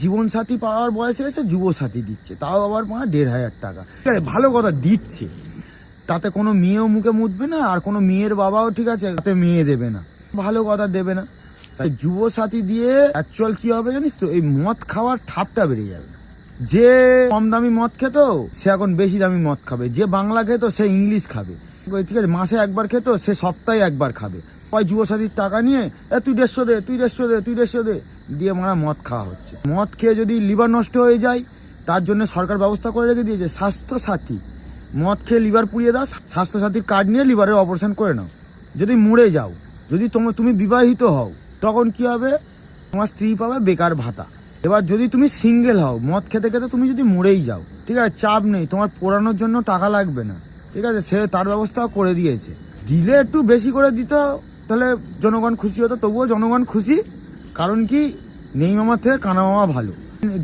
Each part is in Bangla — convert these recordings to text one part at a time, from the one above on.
জীবনসাথী পাওয়ার বয়সে এসে যুবসাথী দিচ্ছে, তাও আবার ১,৫০০ টাকা। ঠিক আছে, ভালো কথা দিচ্ছে, তাতে কোনো মেয়েও মুখে মুতবে না, আর কোনো মেয়ের বাবাও ঠিক আছে তাতে মেয়ে দেবে না, ভালো কথা দেবে না। তাই যুবসাথী দিয়ে অ্যাকচুয়াল কি হবে জানিস তো, এই মদ খাওয়ার ঠাপটা বেড়ে যাবে। যে কম দামি মদ খেত সে এখন বেশি দামি মদ খাবে, যে বাংলা খেত সে ইংলিশ খাবে, ঠিক আছে, মাসে একবার খেত সে সপ্তাহে একবার খাবে। ওই যুবসাথীর টাকা নিয়ে তুই 150 দে, তুই 150 দে, তুই 150 দে দিয়ে মদ খাওয়া হচ্ছে। মদ খেয়ে যদি লিভার নষ্ট হয়ে যায় তার জন্য সরকার ব্যবস্থা করে রেখে দিয়েছে স্বাস্থ্য সাথী। মদ খেয়ে লিভার পুড়িয়ে দাও, স্বাস্থ্য সাথীর কার্ড নিয়ে লিভারের অপারেশন করে নাও। যদি মরে যাও, যদি তুমি বিবাহিত হও, তখন কি হবে, তোমার স্ত্রী পাবে বেকার ভাতা। এবার যদি তুমি সিঙ্গেল হও, মদ খেতে খেতে তুমি যদি মরেই যাও, ঠিক আছে, চাপ নেই, তোমার পোড়ানোর জন্য টাকা লাগবে না, ঠিক আছে, সে তার ব্যবস্থাও করে দিয়েছে। দিলে একটু বেশি করে দিত, তাহলে জনগণ খুশি হতো। তবুও জনগণ খুশি, কারণ কি, নেই মামার থেকে কানা মামা ভালো।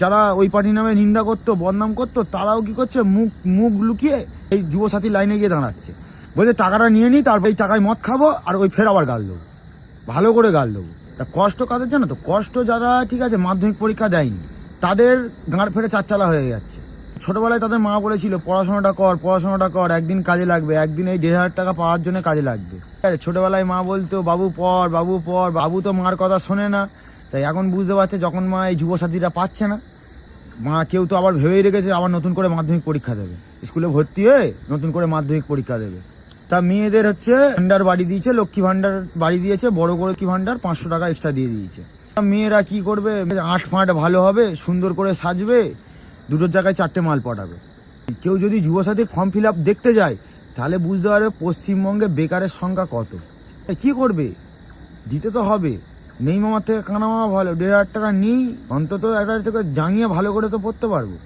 যারা ওই পার্টি নামে নিন্দা করতো, বদনাম করতো, তারাও কি করছে, মুখ লুকিয়ে এই যুবসাথী লাইনে গিয়ে দাঁড়াচ্ছে, বলছে টাকাটা নিয়ে নিই, তারপর এই টাকায় মদ খাবো, আর ওই ফের আবার গাল দেবো, ভালো করে গাল দেবো। তা কষ্ট কাদের জানো তো, কষ্ট যারা ঠিক আছে মাধ্যমিক পরীক্ষা দেয়নি, তাদের গাঁড় ফেটে চারচালা হয়ে যাচ্ছে। ছোটবেলায় তাদের মা বলেছিল পড়াশোনাটা কর, একদিন কাজে লাগবে, একদিন এই ১,৫০০ টাকা পাওয়ার জন্য কাজে লাগবে। ঠিক আছে, ছোটবেলায় মা বলতো বাবু পড়, বাবু তো মার কথা শোনে না। তাই এখন বুঝতে পারছে, যখন মা এই যুবসাথীরা পাচ্ছে না, মা কেউ তো আবার ভেবেই রেখেছে আবার নতুন করে মাধ্যমিক পরীক্ষা দেবে, স্কুলে ভর্তি হয়ে নতুন করে মাধ্যমিক পরীক্ষা দেবে। তা মেয়েদের হচ্ছে ভান্ডার বাড়ি দিয়েছে, লক্ষ্মী ভান্ডার বাড়ি দিয়েছে, বড় করে লক্ষ্মী ভান্ডার ৫০০ টাকা এক্সট্রা দিয়ে দিয়েছে। মেয়েরা কি করবে, আট ফাঁট ভালো হবে, সুন্দর করে সাজবে, দুটোর জায়গায় 4টে মাল পটাবে। কেউ যদি যুবসাথীর ফর্ম ফিল আপ দেখতে যায়, তাহলে বুঝতে পারবে পশ্চিমবঙ্গে বেকারের সংখ্যা কত। কি করবে, দিতে তো হবে। নেই মামার থেকে কানা মামা ভালো, ১,৫০০ টাকা নিই, অন্তত একটা জাঙিয়ে ভালো করে তো পড়তে পারবো।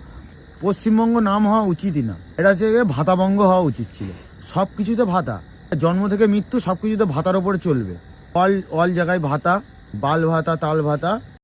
পশ্চিমবঙ্গ নাম হওয়া উচিতই না, এটা হচ্ছে ভাতাবঙ্গ হওয়া উচিত ছিল। সব কিছুতে ভাতা, জন্ম থেকে মৃত্যু সব কিছুতে ভাতার ওপরে চলবে। অল জায়গায় ভাতা, বাল ভাতা, তাল ভাতা।